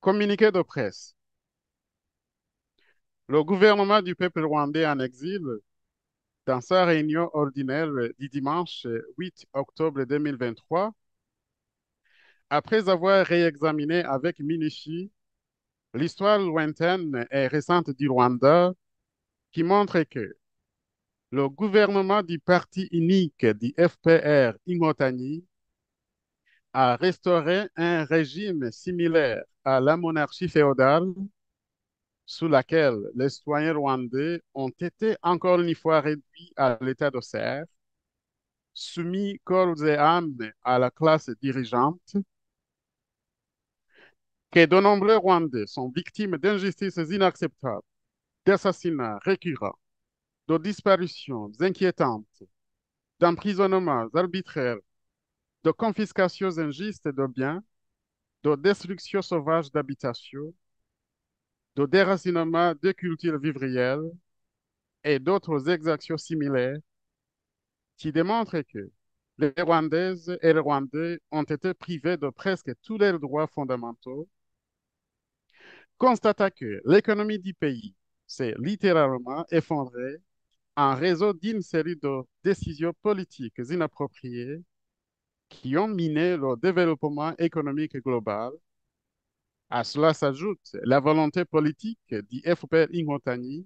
Communiqué de presse. Le gouvernement du peuple rwandais en exil, dans sa réunion ordinaire du dimanche 8 octobre 2023, après avoir réexaminé avec minutie l'histoire lointaine et récente du Rwanda, qui montre que le gouvernement du parti unique du FPR Inkotanyi a restauré un régime similaire à la monarchie féodale sous laquelle les citoyens rwandais ont été encore une fois réduits à l'état de serf, soumis corps et âme à la classe dirigeante, que de nombreux Rwandais sont victimes d'injustices inacceptables, d'assassinats récurrents, de disparitions inquiétantes, d'emprisonnements arbitraires, de confiscations injustes de biens, de destruction sauvage d'habitations, de déracinement de cultures vivrières et d'autres exactions similaires qui démontrent que les Rwandaises et les Rwandais ont été privés de presque tous leurs droits fondamentaux, constata que l'économie du pays s'est littéralement effondrée en raison d'une série de décisions politiques inappropriées qui ont miné le développement économique global. À cela s'ajoute la volonté politique du FPR Inkotanyi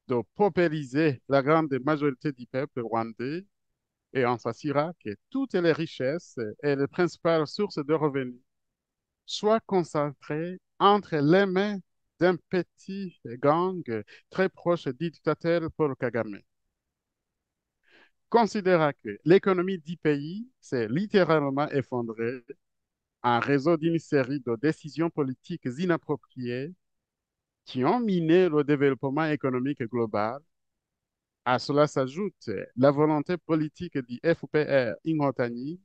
de paupériser la grande majorité du peuple rwandais et on s'assurera que toutes les richesses et les principales sources de revenus soient concentrées entre les mains d'un petit gang très proche du dictateur Paul Kagame. Considérant que l'économie du pays s'est littéralement effondrée en raison d'une série de décisions politiques inappropriées qui ont miné le développement économique global. À cela s'ajoute la volonté politique du FPR Inkotanyi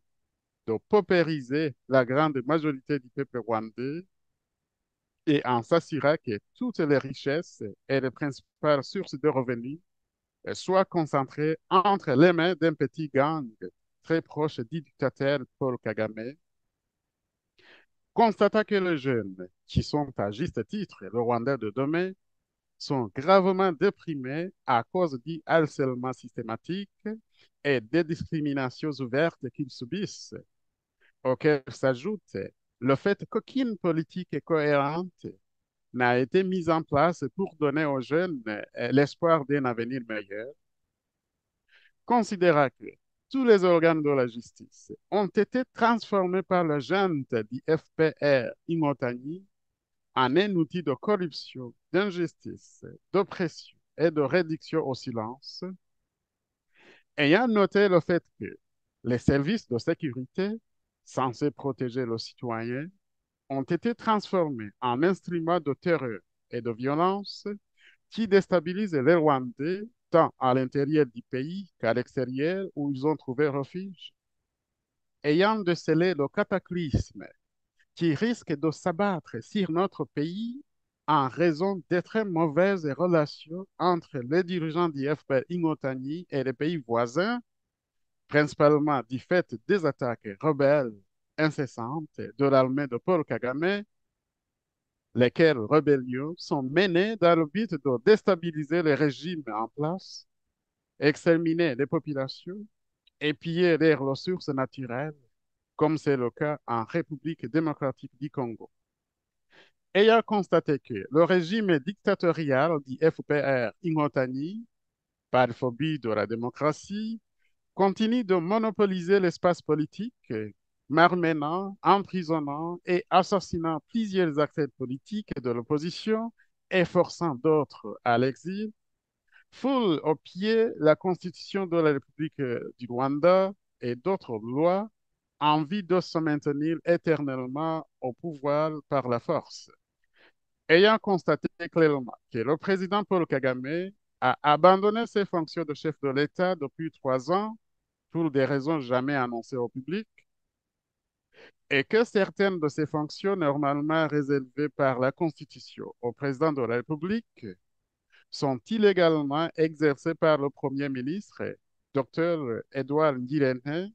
de paupériser la grande majorité du peuple rwandais et en s'assurant que toutes les richesses et les principales sources de revenus soient concentrées entre les mains d'un petit gang très proche du dictateur Paul Kagame, constata que les jeunes, qui sont à juste titre le Rwanda de demain, sont gravement déprimés à cause du harcèlement systématique et des discriminations ouvertes qu'ils subissent, auquel s'ajoute le fait qu'aucune politique cohérente n'a été mise en place pour donner aux jeunes l'espoir d'un avenir meilleur, considérant que tous les organes de la justice ont été transformés par la junte du FPR Imotani en un outil de corruption, d'injustice, d'oppression et de réduction au silence, ayant noté le fait que les services de sécurité censés protéger le citoyen ont été transformés en instruments de terreur et de violence qui déstabilisent les Rwandais tant à l'intérieur du pays qu'à l'extérieur où ils ont trouvé refuge, ayant décelé le cataclysme qui risque de s'abattre sur notre pays en raison des très mauvaises relations entre les dirigeants du FPR Ingotani et les pays voisins, principalement du fait des attaques rebelles incessantes de l'armée de Paul Kagame, lesquelles rébellions sont menées dans le but de déstabiliser le régime en place, exterminer les populations et piller les ressources naturelles, comme c'est le cas en République démocratique du Congo. Ayant constaté que le régime dictatorial du FPR Ingotani, par phobie de la démocratie, continue de monopoliser l'espace politique, malmenant, emprisonnant et assassinant plusieurs acteurs politiques de l'opposition et forçant d'autres à l'exil, foule au pied la constitution de la République du Rwanda et d'autres lois en vue de se maintenir éternellement au pouvoir par la force. Ayant constaté clairement que le président Paul Kagame a abandonné ses fonctions de chef de l'État depuis 3 ans pour des raisons jamais annoncées au public, et que certaines de ces fonctions normalement réservées par la Constitution au président de la République sont illégalement exercées par le Premier ministre, Dr. Edouard Ngirente,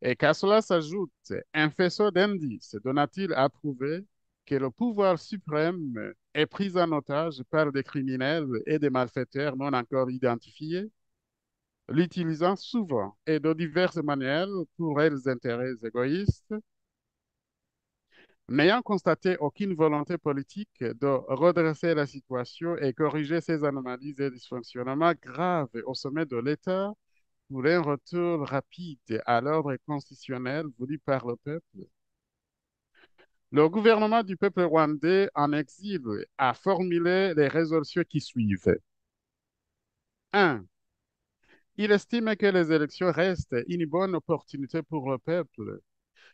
et qu'à cela s'ajoute un faisceau d'indices de nature à prouver que le pouvoir suprême est pris en otage par des criminels et des malfaiteurs non encore identifiés, l'utilisant souvent et de diverses manières pour leurs intérêts égoïstes, n'ayant constaté aucune volonté politique de redresser la situation et corriger ces anomalies et dysfonctionnements graves au sommet de l'État pour un retour rapide à l'ordre constitutionnel voulu par le peuple. Le gouvernement du peuple rwandais en exil a formulé les résolutions qui suivent. 1. Il estime que les élections restent une bonne opportunité pour le peuple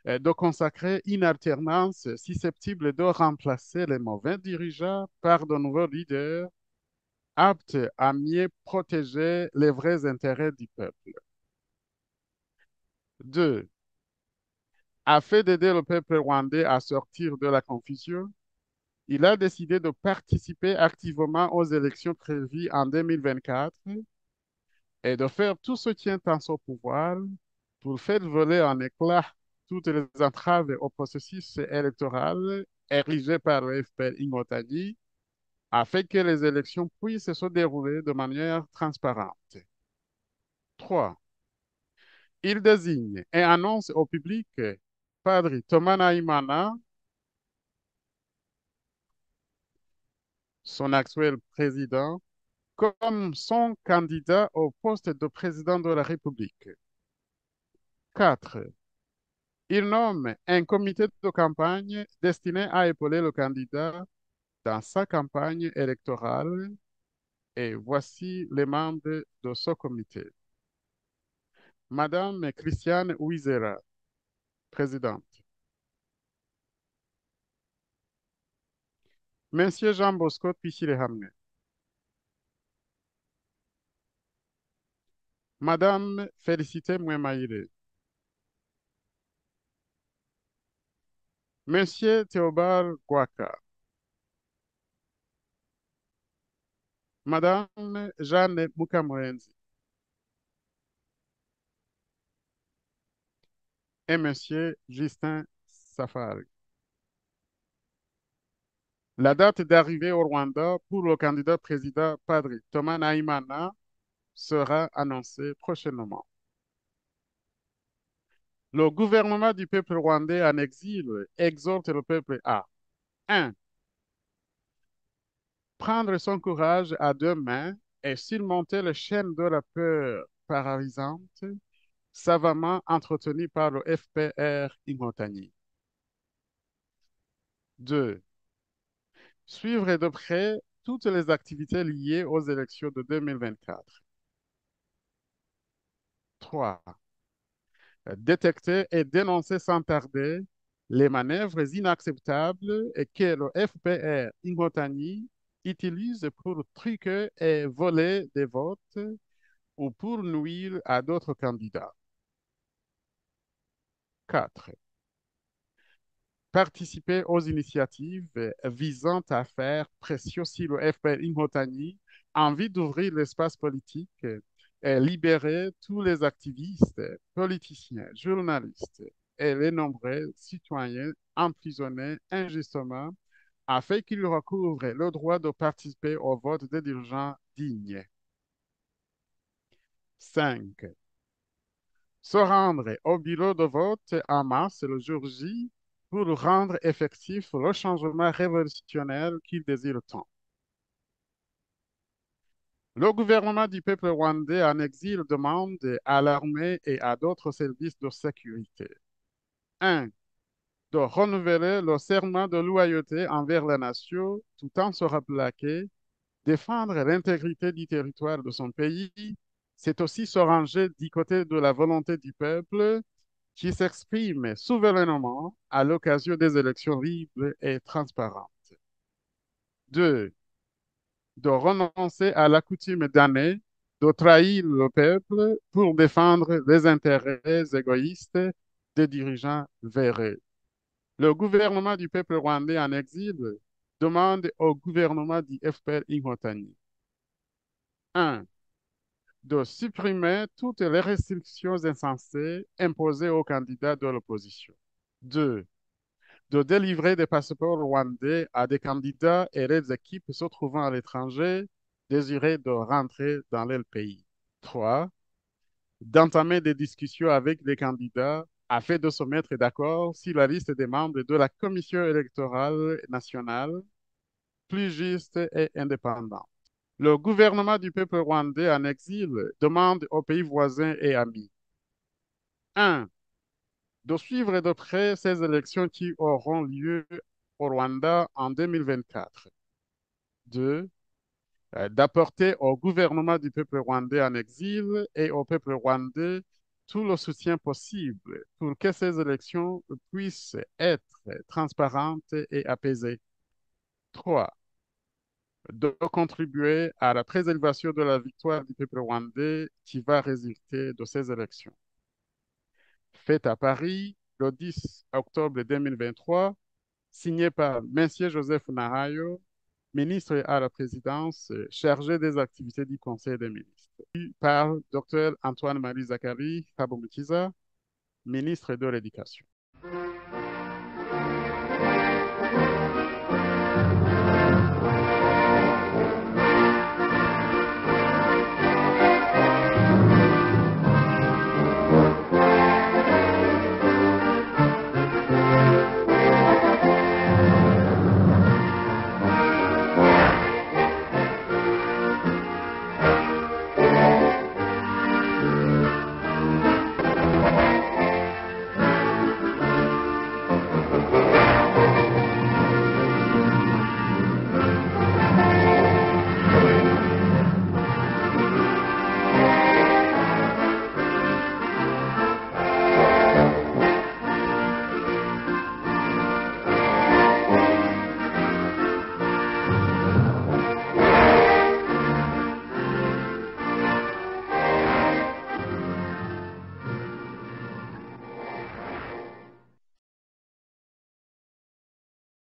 de consacrer une alternance susceptible de remplacer les mauvais dirigeants par de nouveaux leaders aptes à mieux protéger les vrais intérêts du peuple. 2. Afin d'aider le peuple rwandais à sortir de la confusion, il a décidé de participer activement aux élections prévues en 2024 et de faire tout ce qui est en son pouvoir pour faire voler en éclats toutes les entraves au processus électoral érigé par le FPR Ingotani afin que les élections puissent se dérouler de manière transparente. 3. Il désigne et annonce au public Padre Thomas Naimana, son actuel président, comme son candidat au poste de président de la République. 4. Il nomme un comité de campagne destiné à épauler le candidat dans sa campagne électorale et voici les membres de ce comité. Madame Christiane Ouizera, présidente. Monsieur Jean Bosco Pichilehamne. Madame Félicité Mouemaïre. Monsieur Théobald Guaka. Madame Jeanne Mukamwenzi. Et Monsieur Justin Safari. La date d'arrivée au Rwanda pour le candidat président Padre Thomas Naimana sera annoncée prochainement. Le gouvernement du peuple rwandais en exil exhorte le peuple à 1. Prendre son courage à deux mains et surmonter les chaînes de la peur paralysante savamment entretenues par le FPR Ingotani. 2. Suivre de près toutes les activités liées aux élections de 2024. 3. Détecter et dénoncer sans tarder les manœuvres inacceptables que le FPR Ingotani utilise pour truquer et voler des votes ou pour nuire à d'autres candidats. 4. Participer aux initiatives visant à faire pression sur le FPR Ingotani en vue d'ouvrir l'espace politique et libérer tous les activistes, politiciens, journalistes et les nombreux citoyens emprisonnés injustement afin qu'ils recouvrent le droit de participer au vote des dirigeants dignes. 5. Se rendre au bureau de vote en masse le jour J pour rendre effectif le changement révolutionnaire qu'il désire tant. Le gouvernement du peuple rwandais en exil demande à l'armée et à d'autres services de sécurité 1. De renouveler le serment de loyauté envers la nation tout en se rappelant que défendre l'intégrité du territoire de son pays, c'est aussi se ranger du côté de la volonté du peuple qui s'exprime souverainement à l'occasion des élections libres et transparentes. 2. De renoncer à la coutume d'année de trahir le peuple pour défendre les intérêts égoïstes des dirigeants véreux. Le gouvernement du peuple rwandais en exil demande au gouvernement du FPR Ingotani 1. De supprimer toutes les restrictions insensées imposées aux candidats de l'opposition. 2. de délivrer des passeports rwandais à des candidats et des équipes se trouvant à l'étranger désirés de rentrer dans leur pays. 3. D'entamer des discussions avec les candidats afin de se mettre d'accord sur la liste des membres de la Commission électorale nationale plus juste et indépendante. Le gouvernement du peuple rwandais en exil demande aux pays voisins et amis 1. De suivre de près ces élections qui auront lieu au Rwanda en 2024. 2. D'apporter au gouvernement du peuple rwandais en exil et au peuple rwandais tout le soutien possible pour que ces élections puissent être transparentes et apaisées. 3. De contribuer à la préservation de la victoire du peuple rwandais qui va résulter de ces élections. Fait à Paris le 10 octobre 2023, signé par Monsieur Joseph Nahayo, ministre à la présidence chargé des activités du Conseil des ministres, par Dr. Antoine-Marie Zachary Kabomukiza, ministre de l'Éducation.